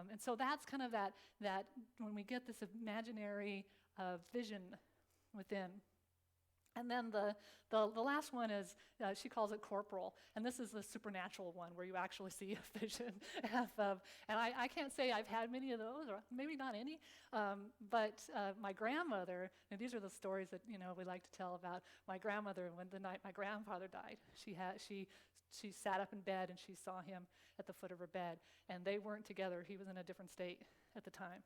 And so that's kind of that when we get this imaginary vision within. And then the last one is, she calls it corporal. And this is the supernatural one where you actually see a vision. And I can't say I've had many of those, or maybe not any. But my grandmother, and these are the stories that we like to tell about my grandmother. When the night my grandfather died, she sat up in bed and she saw him at the foot of her bed. And they weren't together. He was in a different state at the time.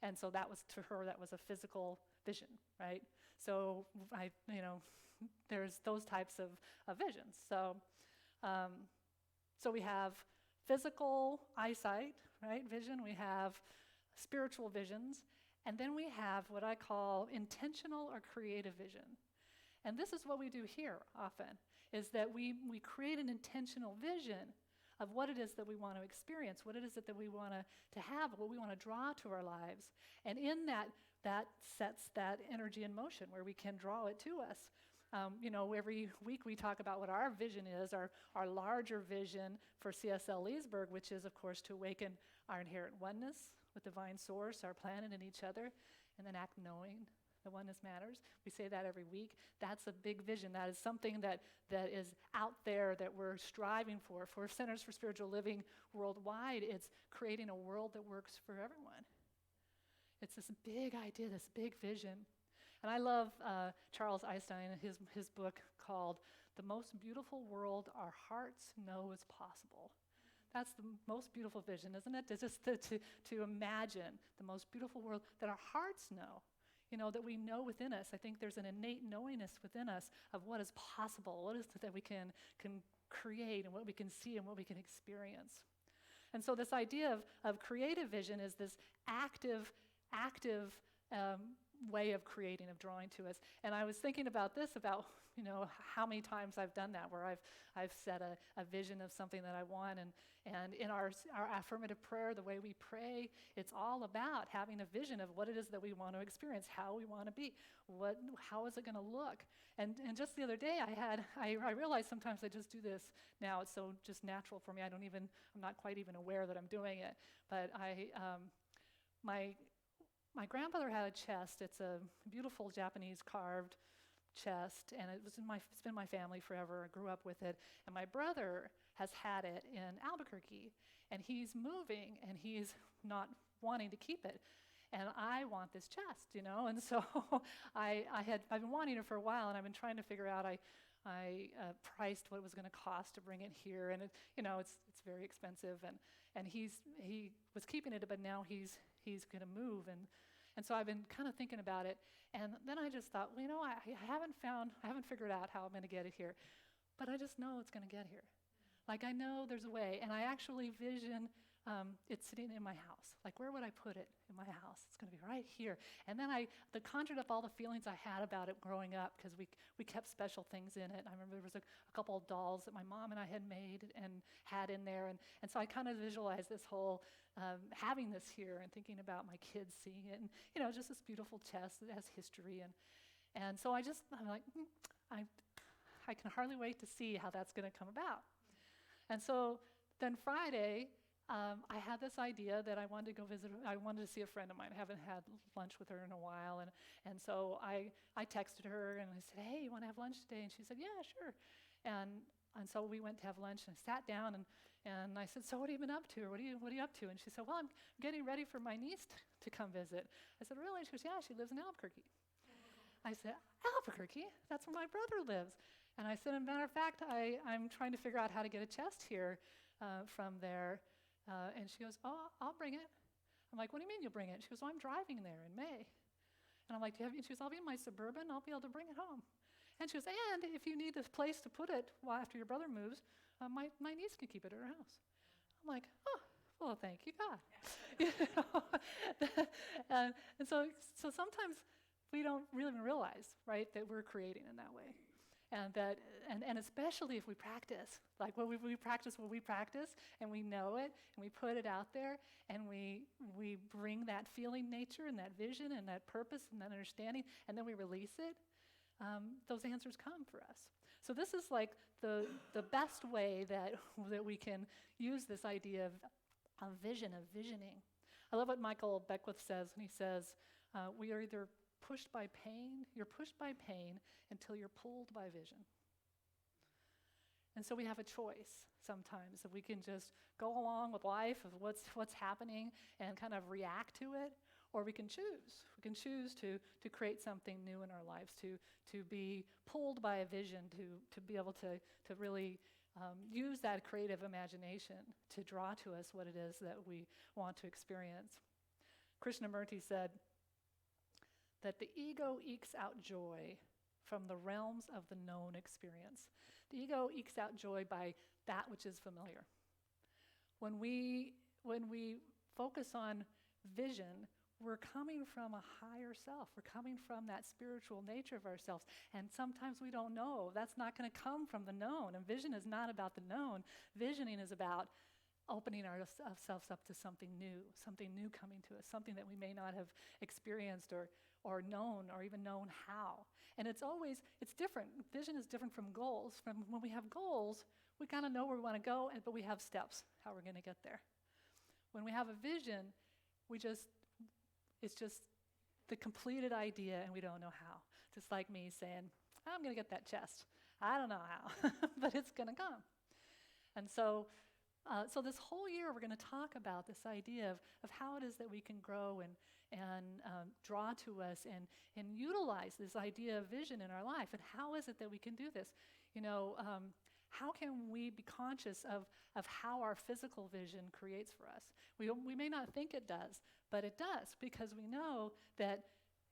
And so that was, to her, that was a physical vision, right? So there's those types of visions. So we have physical eyesight, right, vision. We have spiritual visions. And then we have what I call intentional or creative vision. And this is what we do here often, is that we create an intentional vision of what it is that we want to experience, what it is that we want to have, what we want to draw to our lives. And in that sets that energy in motion where we can draw it to us. Every week we talk about what our vision is, our larger vision for CSL Leesburg, which is, of course, to awaken our inherent oneness with divine source, our planet, and each other, and then act knowing the oneness matters. We say that every week. That's a big vision. That is something that is out there that we're striving for. For Centers for Spiritual Living worldwide, it's creating a world that works for everyone. It's this big idea, this big vision. And I love Charles Einstein and his book called The Most Beautiful World Our Hearts Know Is Possible. That's the most beautiful vision, isn't it? It's just to imagine the most beautiful world that our hearts know. That we know within us. I think there's an innate knowingness within us of what is possible, what is it that we can create, and what we can see and what we can experience. And so this idea of creative vision is this active way of creating, of drawing to us. And I was thinking about this, about how many times I've done that, where I've set a vision of something that I want, and in our affirmative prayer, the way we pray, it's all about having a vision of what it is that we want to experience, how we want to be, how is it going to look. And just the other day, I realized sometimes I just do this now. It's so just natural for me. I'm not quite even aware that I'm doing it. But my grandmother had a chest. It's a beautiful Japanese carved chest, and it's been in my family forever. I grew up with it. And my brother has had it in Albuquerque, and he's moving, and he's not wanting to keep it. And I want this chest, And so I've been wanting it for a while, and I've been trying to figure out. I priced what it was going to cost to bring it here, and it's very expensive. And he was keeping it, but now he's going to move, and so I've been kind of thinking about it. And then I just thought, I haven't figured out how I'm going to get it here, but I just know it's going to get here. Like, I know there's a way, and I actually vision it sitting in my house. Like, where would I put it in my house? It's going to be right here. And then I conjured up all the feelings I had about it growing up, because we kept special things in it. I remember there was a couple of dolls that my mom and I had made and had in there. And so I kind of visualized this whole having this here and thinking about my kids seeing it. And, just this beautiful chest that has history. And so I'm like, I can hardly wait to see how that's going to come about. And so then Friday, I had this idea that I wanted to go visit. I wanted to see a friend of mine. I haven't had lunch with her in a while, and so I texted her and I said, "Hey, you want to have lunch today?" And she said, "Yeah, sure." And so we went to have lunch, and I sat down and I said, "So what have you been up to? Or what are you up to?" And she said, "Well, I'm getting ready for my niece to come visit." I said, "Really?" And she goes, "Yeah, she lives in Albuquerque." I said, "Albuquerque? That's where my brother lives." And I said, "As a matter of fact, I'm trying to figure out how to get a chest here from there." And she goes, "Oh, I'll bring it." I'm like, "What do you mean you'll bring it?" She goes, "Well, I'm driving there in May." And I'm like, "Do you have?" She goes, "I'll be in my Suburban. I'll be able to bring it home." And she goes, "And if you need a place to put it after your brother moves, my niece can keep it at her house." I'm like, "Oh, well, thank you, God." And so sometimes we don't really realize, right, that we're creating in that way. And especially if we practice, like when we practice what we practice, and we know it, and we put it out there, and we bring that feeling nature and that vision and that purpose and that understanding, and then we release it, those answers come for us. So this is like the best way that we can use this idea of vision, of visioning. I love what Michael Beckwith says when he says, we are either pushed by pain, you're pushed by pain until you're pulled by vision. And so we have a choice sometimes, if we can just go along with life, of what's happening, and kind of react to it, or we can choose. We can choose to create something new in our lives, to be pulled by a vision, to be able to really use that creative imagination to draw to us what it is that we want to experience. Krishnamurti said that the ego ekes out joy from the realms of the known experience. The ego ekes out joy by that which is familiar. When we focus on vision, we're coming from a higher self. We're coming from that spiritual nature of ourselves. And sometimes we don't know. That's not going to come from the known. And vision is not about the known. Visioning is about opening ourselves up to something new coming to us, something that we may not have experienced or known, or even known how. And it's different. Vision is different from goals. From when we have goals, we kind of know where we want to go, but we have steps, how we're going to get there. When we have a vision, it's just the completed idea, and we don't know how. Just like me saying, I'm going to get that chest. I don't know how, but it's going to come. And so this whole year, we're going to talk about this idea of how it is that we can grow and draw to us and utilize this idea of vision in our life. And how is it that we can do this? How can we be conscious of how our physical vision creates for us? We may not think it does, but it does, because we know that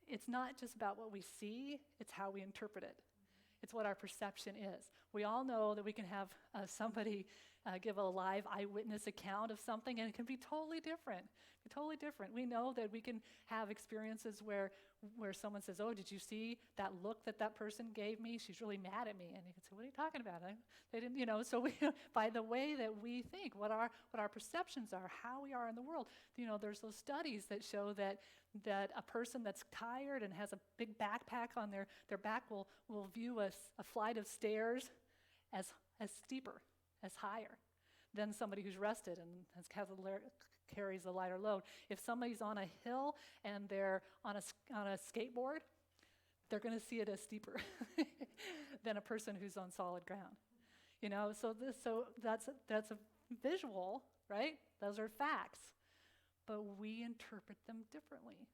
it's not just about what we see, it's how we interpret it. It's what our perception is. We all know that we can have somebody give a live eyewitness account of something, and it can be totally different. We know that we can have experiences where someone says, oh, did you see that look that person gave me? She's really mad at me. And you can say, what are you talking about? They didn't, so we, by the way that we think, what our perceptions are, how we are in the world, there's those studies that show that a person that's tired and has a big backpack on their back will view a flight of stairs as steeper, as higher than somebody who's rested and carries a lighter load. If somebody's on a hill and they're on a skateboard, they're going to see it as steeper than a person who's on solid ground. So that's a visual, right? Those are facts, but we interpret them differently.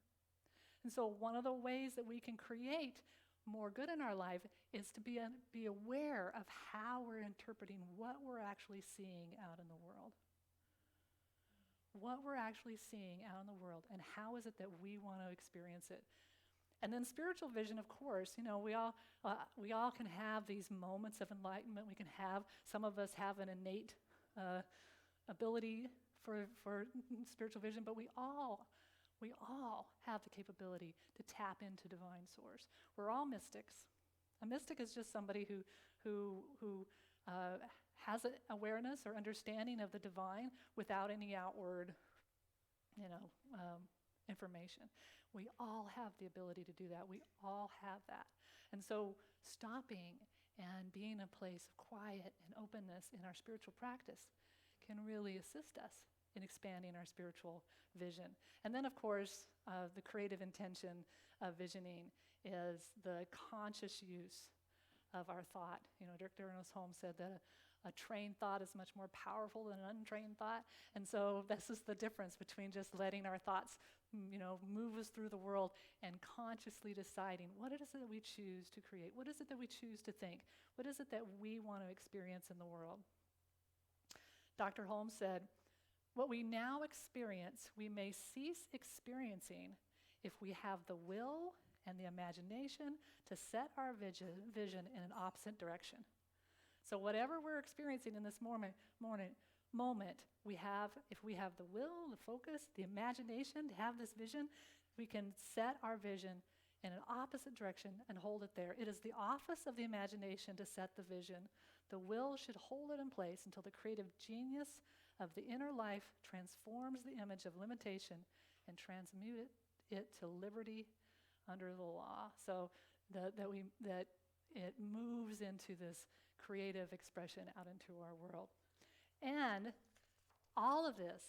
And so one of the ways that we can create more good in our life is to be aware of how we're interpreting what we're actually seeing out in the world. What we're actually seeing out in the world, and how is it that we want to experience it. And then spiritual vision, of course, we all can have these moments of enlightenment. We can have, some of us have an innate ability for spiritual vision, but we all have the capability to tap into divine source. We're all mystics. A mystic is just somebody who has an awareness or understanding of the divine without any outward, information. We all have the ability to do that. We all have that. And so stopping and being in a place of quiet and openness in our spiritual practice can really assist us in expanding our spiritual vision. And then, of course, the creative intention of visioning is the conscious use of our thought. Dr. Ernest Holmes said that a trained thought is much more powerful than an untrained thought. And so this is the difference between just letting our thoughts, move us through the world and consciously deciding what it is that we choose to create. What is it that we choose to think? What is it that we want to experience in the world? Dr. Holmes said, what we now experience, we may cease experiencing if we have the will and the imagination to set our vision in an opposite direction. So whatever we're experiencing in this moment, if we have the will, the focus, the imagination to have this vision, we can set our vision in an opposite direction and hold it there. It is the office of the imagination to set the vision. The will should hold it in place until the creative genius of the inner life transforms the image of limitation and transmute it to liberty under the law. So that it moves into this creative expression out into our world. And all of this,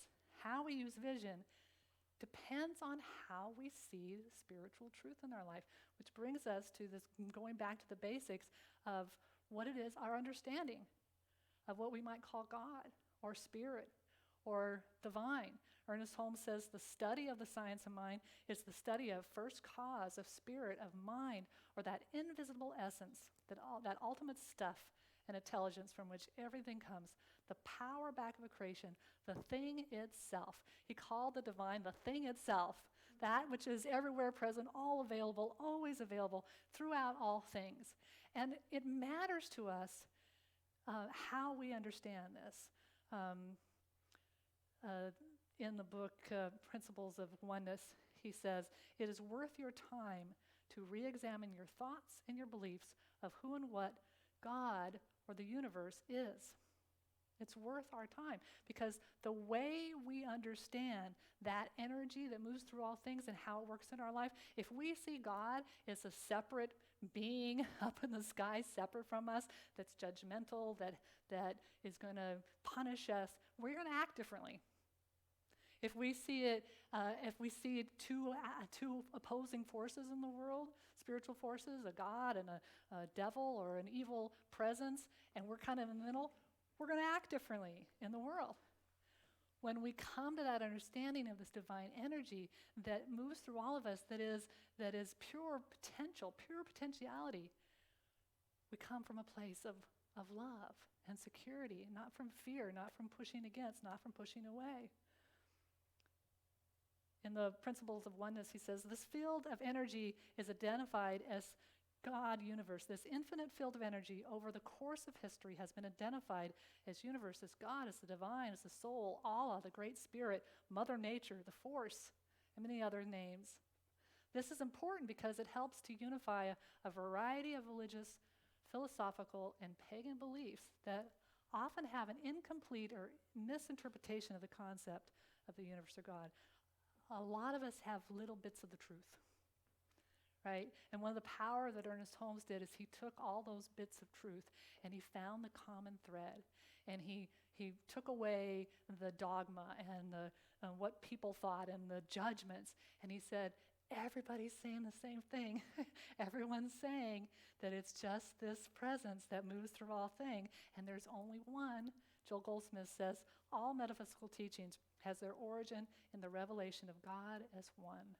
how we use vision, depends on how we see the spiritual truth in our life, which brings us to this, going back to the basics of what it is, our understanding of what we might call God or spirit or divine. Ernest Holmes says the study of the science of mind is the study of first cause, of spirit, of mind, or that invisible essence, that ultimate stuff and intelligence from which everything comes, the power back of a creation, the thing itself. He called the divine the thing itself, that which is everywhere present, all available, always available, throughout all things. And it matters to us how we understand this. In the book Principles of Oneness, he says, it is worth your time to re-examine your thoughts and your beliefs of who and what God or the universe is. It's worth our time, because the way we understand that energy that moves through all things and how it works in our life, if we see God as a separate being up in the sky, separate from us, that's judgmental, that is going to punish us, we're going to act differently. If we see two opposing forces in the world, spiritual forces, a God and a devil or an evil presence, and we're kind of in the middle, we're going to act differently in the world. When we come to that understanding of this divine energy that moves through all of us, that is pure potential, pure potentiality, we come from a place of love and security, not from fear, not from pushing against, not from pushing away. In the Principles of Oneness, he says, this field of energy is identified as God universe. This infinite field of energy over the course of history has been identified as universe, as God, as the divine, as the soul, Allah, the great spirit, Mother Nature, the force, and many other names. This is important because it helps to unify a variety of religious, philosophical, and pagan beliefs that often have an incomplete or misinterpretation of the concept of the universe or God. A lot of us have little bits of the truth, right? And one of the power that Ernest Holmes did is he took all those bits of truth and he found the common thread, and he took away the dogma and what people thought and the judgments, and he said, everybody's saying the same thing. Everyone's saying that it's just this presence that moves through all things, and there's only one. Joel Goldsmith says, all metaphysical teachings has their origin in the revelation of God as one,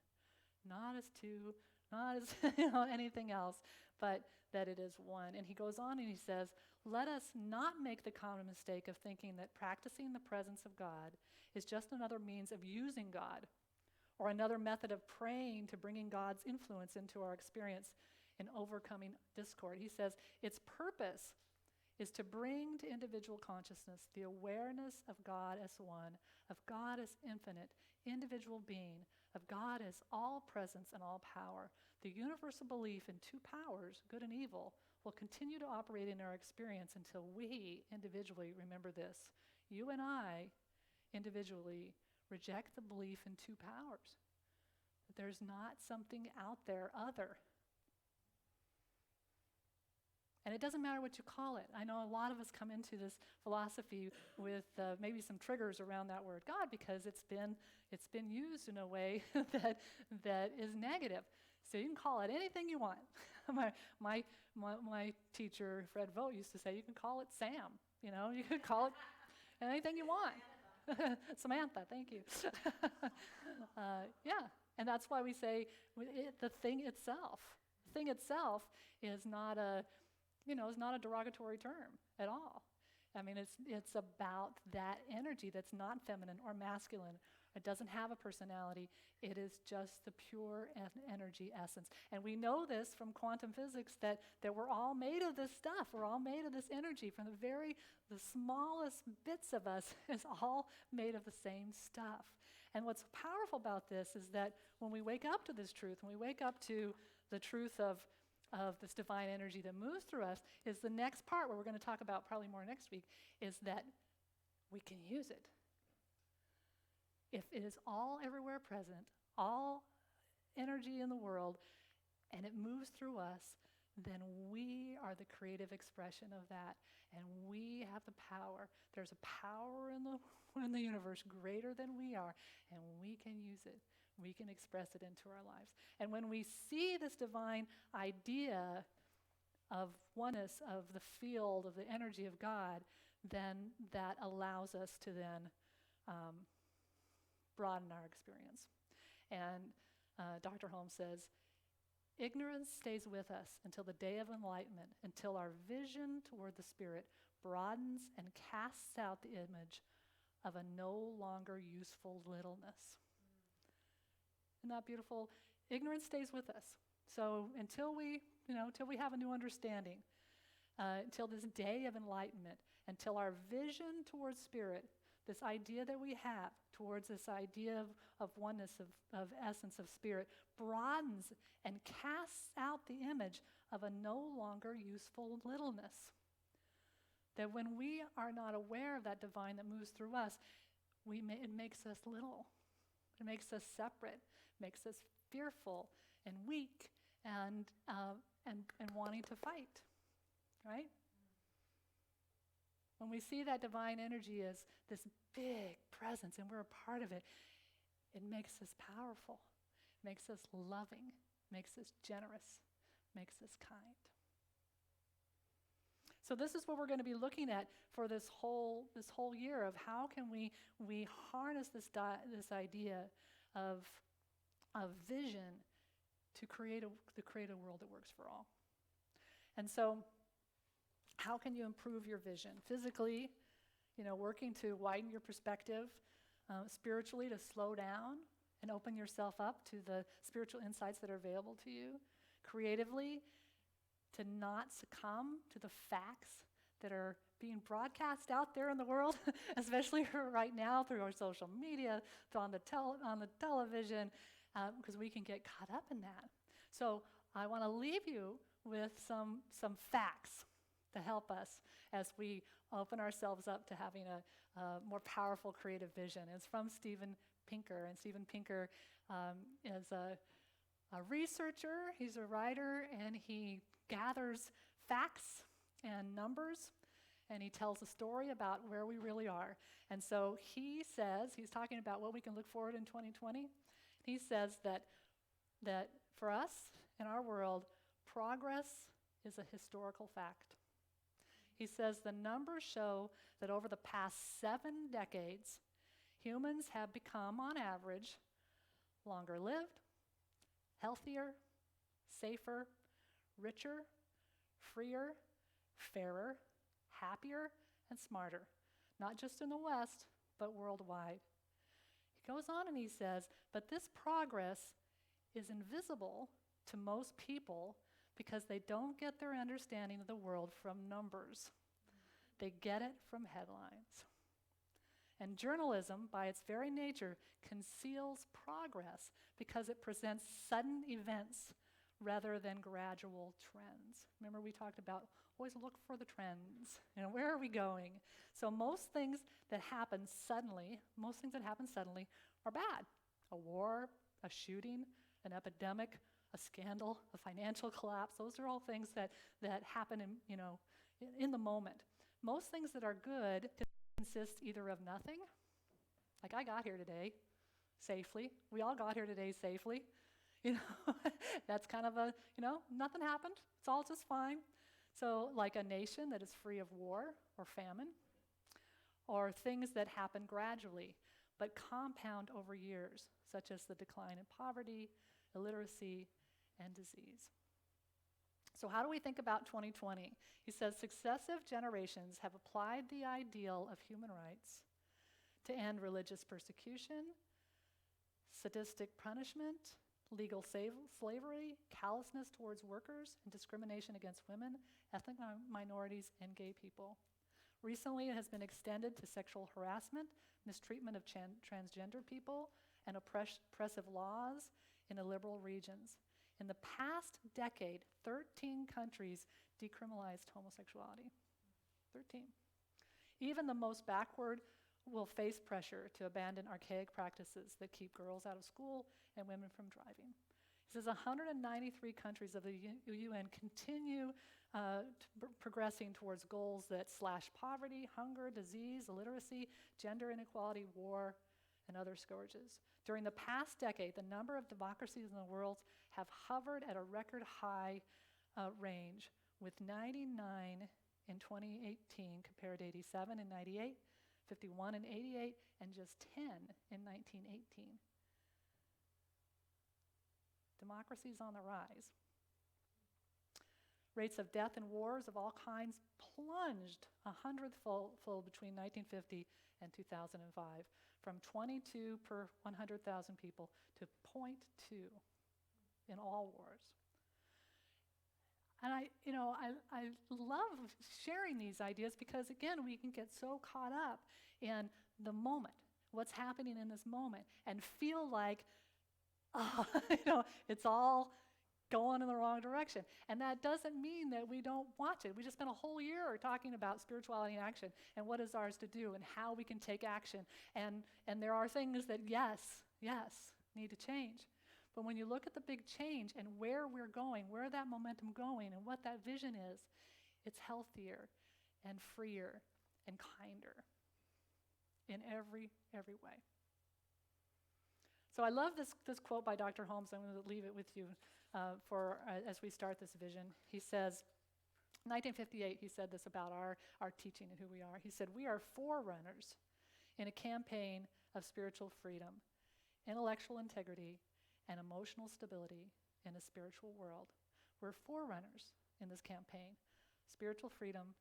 not as two, not as anything else, but that it is one. And he goes on and he says, let us not make the common mistake of thinking that practicing the presence of God is just another means of using God, or another method of praying to bringing God's influence into our experience in overcoming discord. He says its purpose is to bring to individual consciousness the awareness of God as one, of God as infinite, individual being, of God as all presence and all power. The universal belief in two powers, good and evil, will continue to operate in our experience until we individually remember this. You and I individually reject the belief in two powers, that there's not something out there other. And it doesn't matter what you call it. I know a lot of us come into this philosophy with maybe some triggers around that word God, because it's been used in a way that is negative. So you can call it anything you want. my teacher, Fred Vogt, used to say, you can call it Sam. You can call it anything you want. Samantha, thank you. Yeah, and that's why we say the thing itself. The thing itself is not a derogatory term at all. I mean, it's about that energy that's not feminine or masculine. It doesn't have a personality. It is just the pure energy essence. And we know this from quantum physics, that we're all made of this stuff. We're all made of this energy. From the smallest bits of us is all made of the same stuff. And what's powerful about this is that when we wake up to this truth, when we wake up to the truth of this divine energy that moves through us, is the next part, where we're going to talk about probably more next week, is that we can use it. If it is all everywhere present, all energy in the world, and it moves through us, then we are the creative expression of that, and we have the power. There's a power in the universe greater than we are, and we can use it. We can express it into our lives. And when we see this divine idea of oneness, of the field, of the energy of God, then that allows us to then broaden our experience. And Dr. Holmes says, ignorance stays with us until the day of enlightenment, until our vision toward the Spirit broadens and casts out the image of a no longer useful littleness. Isn't that beautiful? Ignorance stays with us. So until we have a new understanding, until this day of enlightenment, until our vision towards Spirit, this idea that we have towards this idea of oneness, of essence, of Spirit, broadens and casts out the image of a no longer useful littleness. That when we are not aware of that divine that moves through us, it makes us little. It makes us separate, makes us fearful and weak and wanting to fight, right? When we see that divine energy as this big presence and we're a part of it, it makes us powerful, makes us loving, makes us generous, makes us kind. So this is what we're going to be looking at for this whole year of how can we harness this idea of vision to create a world that works for all. And so how can you improve your vision? Physically, working to widen your perspective, spiritually to slow down and open yourself up to the spiritual insights that are available to you. Creatively, to not succumb to the facts that are being broadcast out there in the world, especially right now through our social media, on the television, because we can get caught up in that. So I want to leave you with some facts to help us as we open ourselves up to having a more powerful creative vision. It's from Steven Pinker, and Steven Pinker is a researcher, he's a writer, and he gathers facts and numbers, and he tells a story about where we really are. And so he says, he's talking about what we can look forward in 2020. He says that for us in our world, progress is a historical fact. He says the numbers show that over the past 7 decades, humans have become, on average, longer lived, healthier, safer, richer, freer, fairer, happier, and smarter, not just in the West, but worldwide. He goes on and he says, but this progress is invisible to most people because they don't get their understanding of the world from numbers. They get it from headlines. And journalism, by its very nature, conceals progress because it presents sudden events rather than gradual trends. Remember, we talked about always look for the trends. Where are we going? So most things that happen suddenly are bad. A war, a shooting, an epidemic, a scandal, a financial collapse. Those are all things that happen in the moment. Most things that are good consist either of nothing, like I got here today safely. We all got here today safely. That's kind of nothing happened. It's all just fine. So like a nation that is free of war or famine, or things that happen gradually but compound over years, such as the decline in poverty, illiteracy, and disease. So how do we think about 2020? He says successive generations have applied the ideal of human rights to end religious persecution, sadistic punishment, legal slavery, callousness towards workers, and discrimination against women, ethnic minorities, and gay people. Recently, it has been extended to sexual harassment, mistreatment of transgender people, and oppressive laws in illiberal regions. In the past decade, 13 countries decriminalized homosexuality. 13. Even the most backward will face pressure to abandon archaic practices that keep girls out of school and women from driving. He says 193 countries of the UN continue progressing towards goals that slash poverty, hunger, disease, illiteracy, gender inequality, war, and other scourges. During the past decade, the number of democracies in the world have hovered at a record high range, with 99 in 2018 compared to 87 in 98, 51 in 88, and just 10 in 1918. Democracy's on the rise. Rates of death in wars of all kinds plunged 100-fold between 1950 and 2005, from 22 per 100,000 people to 0.2 in all wars. And I love sharing these ideas because, again, we can get so caught up in the moment, what's happening in this moment, and feel like, it's all going in the wrong direction. And that doesn't mean that we don't watch it. We just spent a whole year talking about spirituality in action and what is ours to do and how we can take action. And there are things that, yes, need to change. But when you look at the big change and where we're going, where that momentum going, and what that vision is, it's healthier and freer and kinder in every way. So I love this quote by Dr. Holmes. I'm going to leave it with you as we start this vision. He says, 1958, he said this about our teaching and who we are. He said, "We are forerunners in a campaign of spiritual freedom, intellectual integrity, and emotional stability in a spiritual world." We're forerunners in this campaign: spiritual freedom,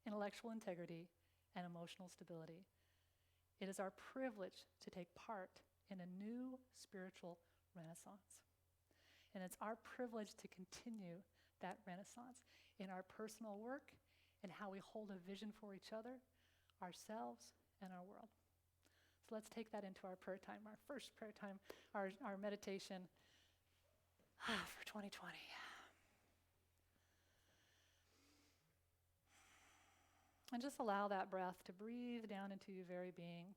intellectual integrity, and emotional stability. It is our privilege to take part in a new spiritual renaissance. And it's our privilege to continue that renaissance in our personal work and how we hold a vision for each other, ourselves, and our world. So let's take that into our prayer time, our first prayer time, our meditation for 2020. And just allow that breath to breathe down into your very being.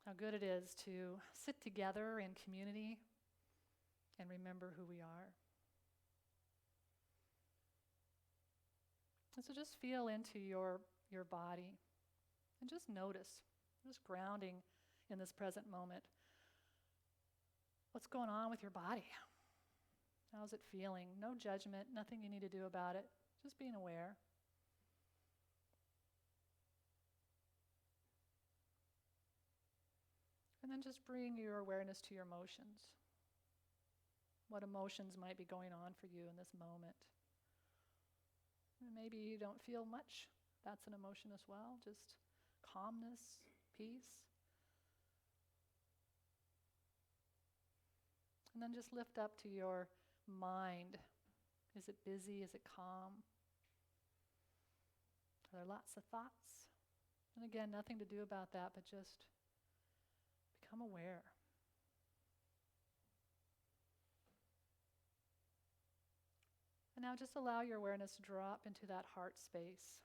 How good it is to sit together in community and remember who we are. And so just feel into your body and just notice, just grounding in this present moment. What's going on with your body? How's it feeling? No judgment, nothing you need to do about it, just being aware. And then just bring your awareness to your emotions. What emotions might be going on for you in this moment? And maybe you don't feel much. That's an emotion as well. Just calmness, peace. And then just lift up to your mind. Is it busy? Is it calm? Are there lots of thoughts? And again, nothing to do about that, but just become aware. And now just allow your awareness to drop into that heart space.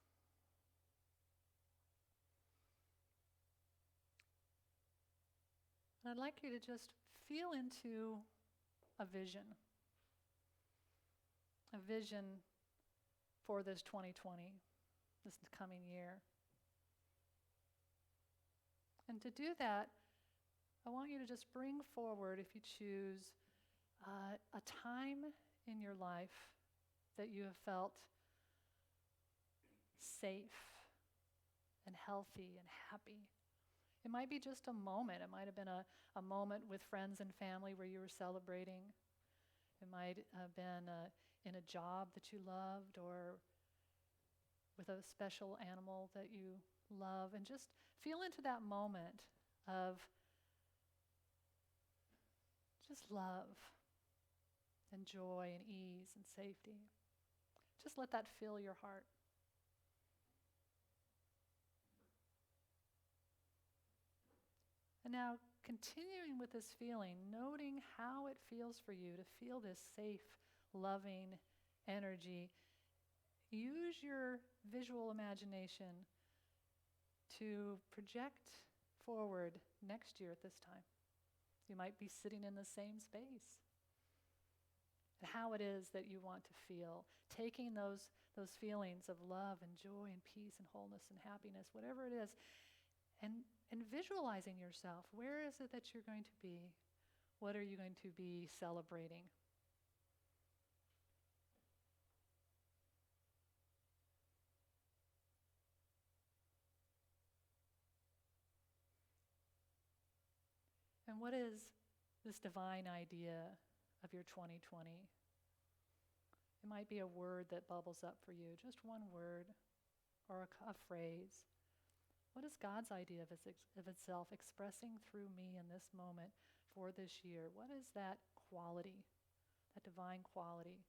And I'd like you to just feel into a vision for this 2020, this coming year. And to do that, I want you to just bring forward, if you choose, a time in your life that you have felt safe and healthy and happy. It might be just a moment. It might have been a moment with friends and family where you were celebrating. It might have been in a job that you loved, or with a special animal that you love. And just feel into that moment of just love and joy and ease and safety. Just let that fill your heart. And now, continuing with this feeling, noting how it feels for you to feel this safe, loving energy, use your visual imagination to project forward next year at this time. You might be sitting in the same space. And how it is that you want to feel, taking those feelings of love and joy and peace and wholeness and happiness, whatever it is, and visualizing yourself. Where is it that you're going to be? What are you going to be celebrating? And what is this divine idea of your 2020? It might be a word that bubbles up for you, just one word or a phrase. What is God's idea of itself expressing through me in this moment for this year? What is that quality, that divine quality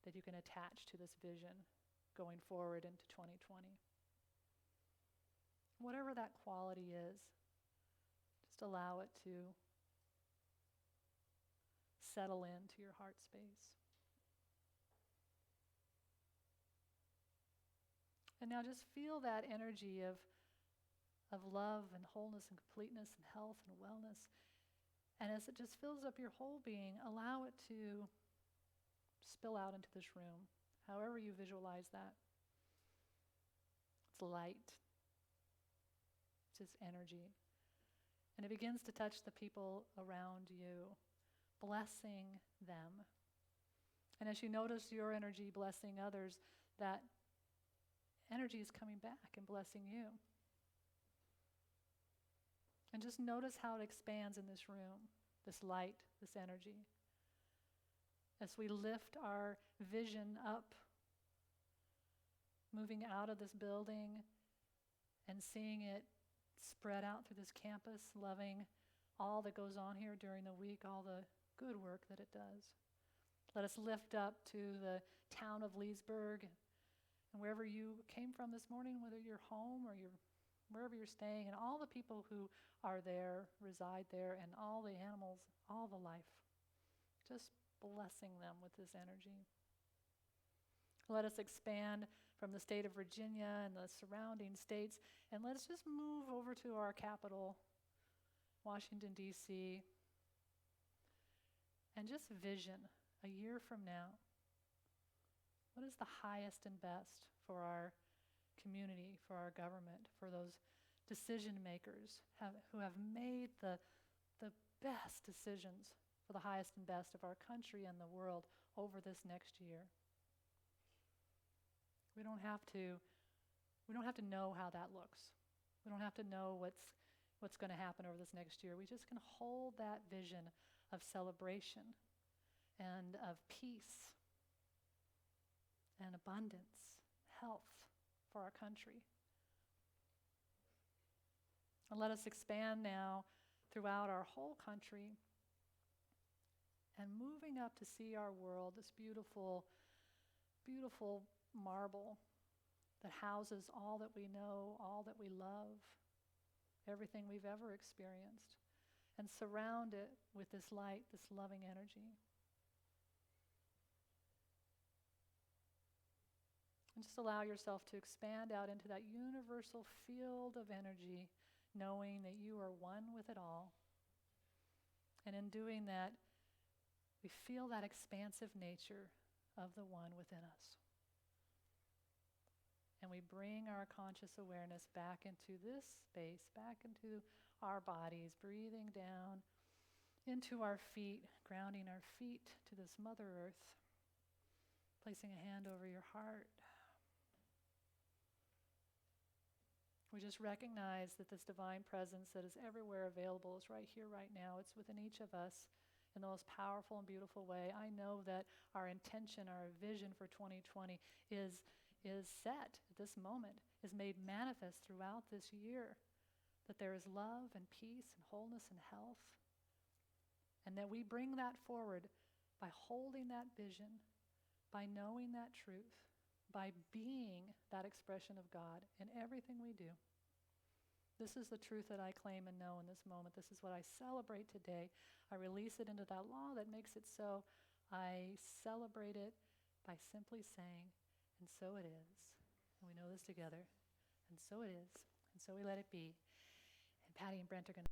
that you can attach to this vision going forward into 2020? Whatever that quality is, just allow it to settle into your heart space. And now just feel that energy of love and wholeness and completeness and health and wellness. And as it just fills up your whole being, allow it to spill out into this room, however you visualize that. It's light. It's just energy. And it begins to touch the people around you, blessing them. And as you notice your energy blessing others, that energy is coming back and blessing you. And just notice how it expands in this room, this light, this energy. As we lift our vision up, moving out of this building and seeing it spread out through this campus, loving all that goes on here during the week, all the good work that it does. Let us lift up to the town of Leesburg and wherever you came from this morning, whether you're home or wherever you're staying, and all the people who are there, reside there, and all the animals, all the life. Just blessing them with this energy. Let us expand from the state of Virginia and the surrounding states, and let's just move over to our capital, Washington, D.C., and just vision a year from now. What is the highest and best for our community, for our government, for those decision makers who have made the best decisions for the highest and best of our country and the world over this next year? We don't have to know how that looks. We don't have to know what's going to happen over this next year. We just can hold that vision of celebration and of peace and abundance, health for our country. And let us expand now throughout our whole country and moving up to see our world, this beautiful, beautiful marble that houses all that we know, all that we love, everything we've ever experienced, and surround it with this light, this loving energy. And just allow yourself to expand out into that universal field of energy, knowing that you are one with it all. And in doing that, we feel that expansive nature of the one within us. And we bring our conscious awareness back into this space, back into our bodies, breathing down into our feet, grounding our feet to this Mother Earth, placing a hand over your heart. We just recognize that this divine presence that is everywhere available is right here, right now. It's within each of us in the most powerful and beautiful way. I know that our intention, our vision for 2020 is set at this moment, is made manifest throughout this year, that there is love and peace and wholeness and health, and that we bring that forward by holding that vision, by knowing that truth, by being that expression of God in everything we do. This is the truth that I claim and know in this moment. This is what I celebrate today. I release it into that law that makes it so. I celebrate it by simply saying, and so it is. And we know this together. And so it is. And so we let it be. And Patty and Brent are going to